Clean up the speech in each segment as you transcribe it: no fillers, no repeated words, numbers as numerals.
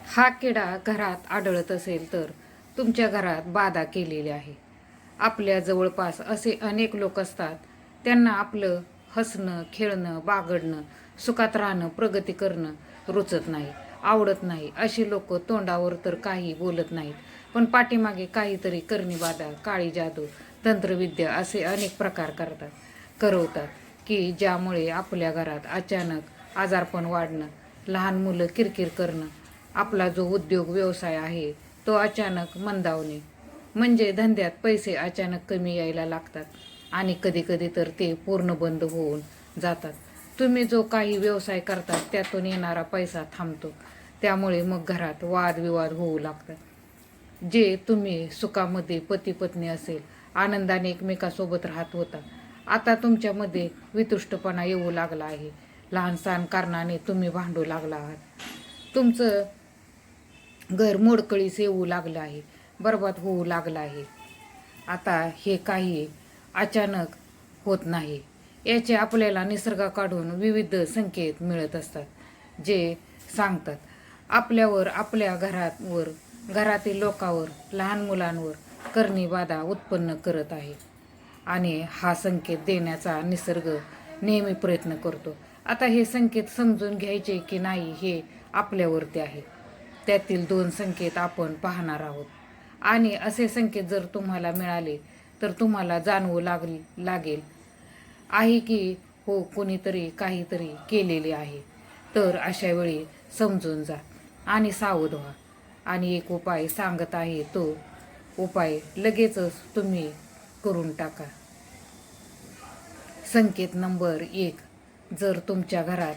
हा किडा घरात आढळत असेल तर तुमच्या घरात बाधा केलेली आहे. आपल्या जवळपास असे अनेक लोक असतात, त्यांना आपलं हसणं, खेळणं, बागडणं, सुखात राहणं, प्रगती करणं रुचत नाही, आवडत नाही. अशी लोक तोंडावर तर काही बोलत नाहीत, पण पाठीमागे काहीतरी करणी बाधा, काळी जादू, तंत्रविद्या असे अनेक प्रकार करवतात की ज्यामुळे आपल्या घरात अचानक आजारपण वाढणं, लहान मुलं किरकिर करणं, आपला जो उद्योग व्यवसाय आहे तो अचानक मंदावणे, म्हणजे धंद्यात पैसे अचानक कमी यायला लागतात आणि कधी कधी तर ते पूर्ण बंद होऊन जातात. तुम्ही जो काही व्यवसाय करतात त्यातून येणारा पैसा थांबतो, त्यामुळे मग घरात वादविवाद होऊ लागतात. जे तुम्ही सुखामध्ये पती पत्नी असेल, आनंदाने एकमेकासोबत राहत होता, आता तुमच्यामध्ये वितुष्टपणा येऊ लागला आहे. लहान सहान कारणाने तुम्ही भांडू लागला आहात. तुमचं घर मोडकळीस येऊ लागलं आहे, बरबाद होऊ लागलं आहे. आता हे काही अचानक होत नाही, याचे आपल्याला निसर्गाकडून विविध संकेत मिळत असतात, जे सांगतात आपल्यावर, आपल्या घरावर, घरातील लोकांवर, लहान मुलांवर करणी बाधा उत्पन्न करत आहे. आणि हा संकेत देण्याचा निसर्ग नेहमी प्रयत्न करतो. आता हे संकेत समजून घ्यायचे की नाही हे आपल्यावरती आहे. त्यातील 2 संकेत आपण पाहणार आहोत. आणि असे संकेत जर तुम्हाला मिळाले तर तुम्हाला जाणवू लागेल आहे की हो, कोणीतरी काहीतरी केलेले आहे. तर अशा वेळी समजून जा आणि सावध व्हा. आणि एक उपाय सांगत आहे, तो उपाय लगेचच तुम्ही करून टाका. संकेत नंबर 1. जर तुमच्या घरात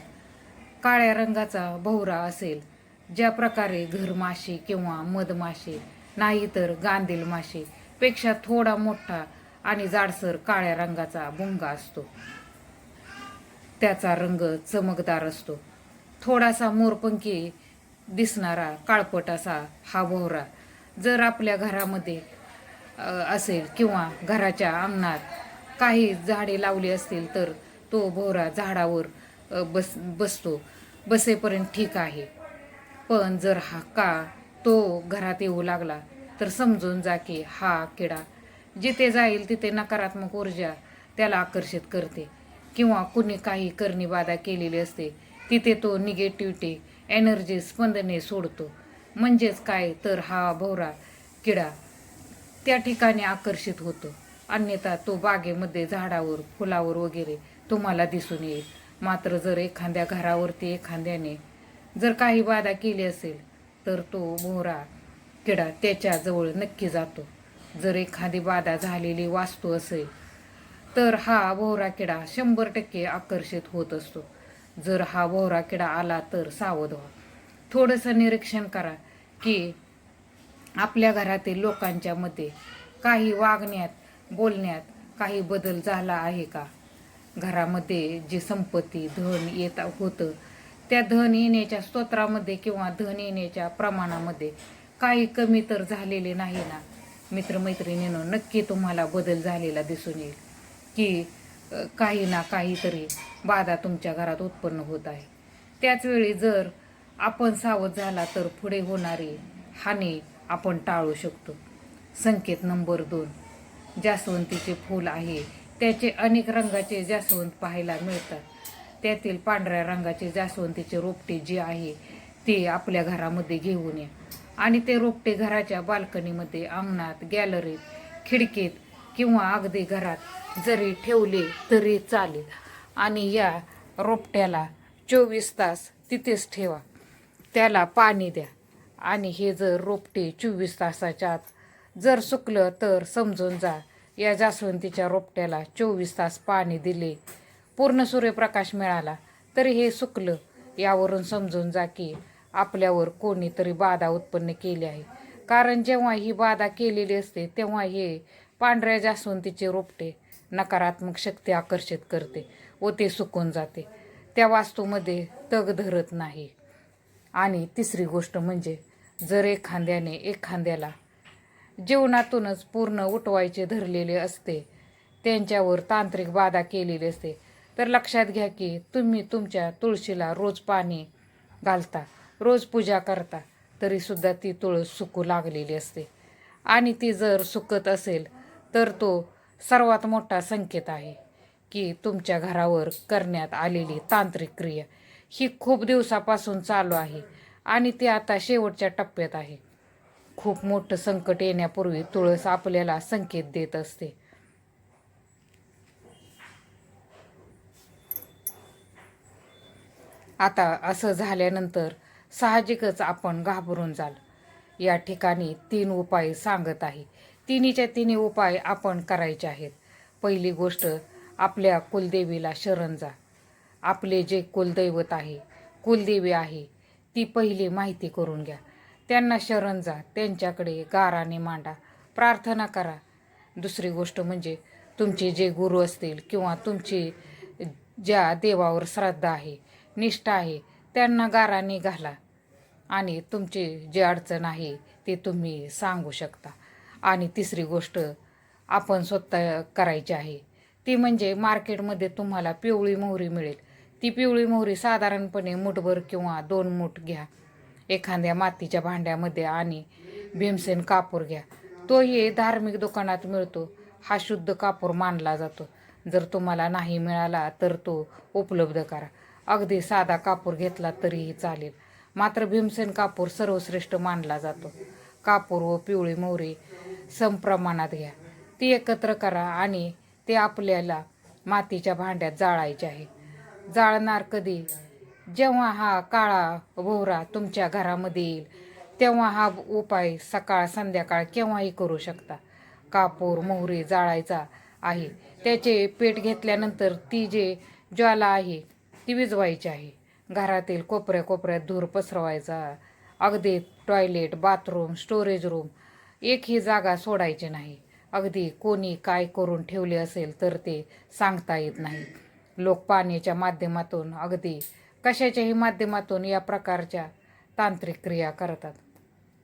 काळ्या रंगाचा भोवरा असेल, ज्या प्रकारे घरमाशी किंवा मधमाशी नाही तर गांधील माशी पेक्षा थोडा मोठा आणि जाडसर काळ्या रंगाचा भुंगा असतो. त्याचा रंग चमकदार असतो, थोडासा मोरपंखी दिसणारा काळपट असा हा भोवरा जर आपल्या घरामध्ये असेल किंवा घराच्या अंगणात काही झाडे लावली असतील तर तो भोवरा झाडावर बसतो, बसेपर्यंत ठीक आहे. पण जर तो घरात येऊ लागला तर समजून जा की हा किडा जिथे जाईल तिथे नकारात्मक ऊर्जा त्याला आकर्षित करते, किंवा कुणी काही करणी बाधा केलेली असते तिथे तो निगेटिव्हिटी एनर्जी स्पंदने सोडतो. म्हणजेच काय तर हा भोवरा किडा त्या ठिकाणी आकर्षित होतो. अन्यथा तो बागेमध्ये, झाडावर, फुलावर वगैरे तुम्हाला दिसून येईल. मात्र जर एखाद्या घरावरती एखाद्याने जर काही बाधा केली असेल तर तो भोवरा किडा त्याच्याजवळ नक्की जातो. जर एखादी बाधा झालेली वास्तू असेल तर हा भोवरा किडा 100% आकर्षित होत असतो. जर हा भोवरा किडा आला तर सावध व्हा. थोडंसं निरीक्षण करा की आपल्या घरातील लोकांच्या मध्ये काही वागण्यात, बोलण्यात काही बदल झाला आहे का? घरामध्ये जी संपत्ती, धन येत होतं, त्या धन येण्याच्या स्तोत्रामध्ये किंवा धन येण्याच्या प्रमाणामध्ये काही कमी तर झालेले नाही ना? मित्रमैत्रिणींनो, नक्की तुम्हाला बदल झालेला दिसून येईल की काही ना काहीतरी बाधा तुमच्या घरात उत्पन्न होत आहे. त्याचवेळी जर आपण सावध झाला तर पुढे होणारी हानी आपण टाळू शकतो. संकेत नंबर 2. जास्वंदीचे फूल आहे, त्याचे अनेक रंगाचे जास्वंद पाहायला मिळतात. त्यातील पांढऱ्या रंगाचे जास्वंदीचे रोपटे जे आहे ते आपल्या घरामध्ये घेऊन या आणि ते रोपटे घराच्या बाल्कनीमध्ये, अंगणात, गॅलरीत, खिडकीत किंवा अगदी घरात जरी ठेवले तरी चालेल. आणि या रोपट्याला 24 तास तिथेच ठेवा, त्याला पाणी द्या. आणि हे जर रोपटे 24 तासाच्या आत जर सुकलं तर समजून जा या जास्वंदीच्या रोपट्याला 24 तास पाणी दिले, पूर्ण सूर्यप्रकाश मिळाला तरी हे सुकलं. यावरून समजून जा की आपल्यावर कोणीतरी बाधा उत्पन्न केली आहे. कारण जेव्हा ही बाधा केलेली असते तेव्हा हे पांढऱ्या जास्वंदीचे रोपटे नकारात्मक शक्ती आकर्षित करते व ते सुकून जाते, त्या वास्तूमध्ये तग धरत नाही. आणि तिसरी गोष्ट म्हणजे जर एखाद्याला जीवनातूनच पूर्ण उठवायचे धरलेले असते, त्यांच्यावर तांत्रिक बाधा केलेली असते, तर लक्षात घ्या की तुम्ही तुमच्या तुळशीला रोज पाणी घालता, रोज पूजा करता, तरीसुद्धा ती तुळस सुकू लागलेली असते. आणि ती जर सुकत असेल तर तो सर्वात मोठा संकेत आहे की तुमच्या घरावर करण्यात आलेली तांत्रिक क्रिया ही खूप दिवसापासून चालू आहे आणि ती आता शेवटच्या टप्प्यात आहे. खूप मोठं संकट येण्यापूर्वी तुळस आपल्याला संकेत देत असते. आता असं झाल्यानंतर साहजिकच आपण घाबरून जाल. या ठिकाणी 3 उपाय सांगत आहे. तिन्हीच्या तिन्ही उपाय आपण करायचे आहेत. पहिली गोष्ट, आपल्या कुलदेवीला शरण जा. आपले जे कुलदैवत आहे, कुलदेवी आहे, ती पहिली माहिती करून घ्या. त्यांना शरण जा, त्यांच्याकडे गाराने मांडा, प्रार्थना करा. दुसरी गोष्ट म्हणजे तुमचे जे गुरु असतील किंवा तुमची ज्या देवावर श्रद्धा आहे, निष्ठा आहे, त्यांना गाराने घाला आणि तुमची जी अडचण आहे ते तुम्ही सांगू शकता. आणि तिसरी गोष्ट आपण स्वतः करायची आहे ती म्हणजे मार्केटमध्ये तुम्हाला पिवळी मोहरी मिळेल. ती पिवळी मोहरी साधारणपणे मुठभर किंवा 2 मूठ घ्या. एखाद्या मातीच्या भांड्यामध्ये आणि भीमसेन कापूर घ्या. तोही धार्मिक दुकानात मिळतो. हा शुद्ध कापूर मानला जातो. जर तुम्हाला नाही मिळाला तर तो उपलब्ध करा. अगदी साधा कापूर घेतला तरीही चालेल, मात्र भीमसेन कापूर सर्वश्रेष्ठ मानला जातो. कापूर व पिवळी मोहरी समप्रमाणात घ्या. ती एकत्र करा आणि ते आपल्याला मातीच्या भांड्यात जाळायचे आहे. जाळणार कधी? जेव्हा हा काळा भोवरा तुमच्या घरामध्ये येईल तेव्हा हा उपाय सकाळ संध्याकाळ केव्हाही करू शकता. कापूर मोहरी जाळायचा आहे. त्याचे पेट घेतल्यानंतर ती जे ज्वाला आहे ती विझवायची आहे. घरातील कोपऱ्या कोपऱ्यात धूर पसरवायचा. अगदी टॉयलेट, बाथरूम, स्टोरेज रूम एकही जागा सोडायची नाही. अगदी कोणी काय करून ठेवले असेल तर ते सांगता येत नाही. लोक पाण्याच्या माध्यमातून, अगदी कशाच्याही माध्यमातून या प्रकारच्या तांत्रिक क्रिया करतात.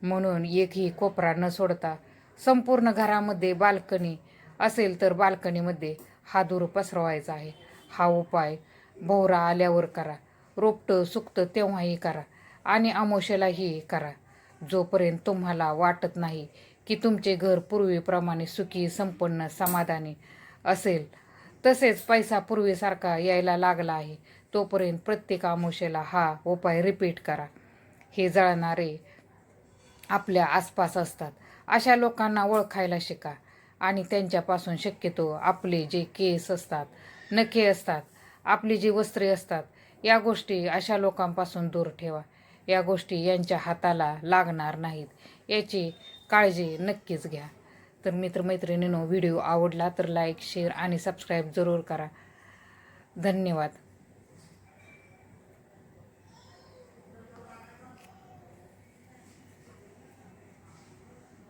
म्हणून एकही कोपरा न सोडता संपूर्ण घरामध्ये बाल्कनी असेल तर बाल्कनीमध्ये हा धूर पसरवायचा आहे. हा उपाय भोवरा आल्यावर करा, रोपटं सुकतं तेव्हाही करा आणि अमावस्येलाही करा. जोपर्यंत तुम्हाला वाटत नाही की तुमचे घर पूर्वीप्रमाणे सुखी, संपन्न, समाधानी असेल, तसेच पैसा पूर्वीसारखा यायला लागला आहे, तोपर्यंत प्रत्येक अमावस्येला हा उपाय रिपीट करा. हे जळणारे आपल्या आसपास असतात. अशा लोकांना ओळखायला शिका आणि त्यांच्यापासून शक्यतो आपले जे केस असतात, नखे असतात, आपली जी वस्त्रे असतात, या गोष्टी अशा लोकांपासून दूर ठेवा. या गोष्टी यांच्या हाताला लागणार नाहीत याची काळजी नक्कीच घ्या. तर मित्रमैत्रिणींनो, व्हिडिओ आवडला तर लाईक, शेअर आणि सबस्क्राईब जरूर करा. धन्यवाद.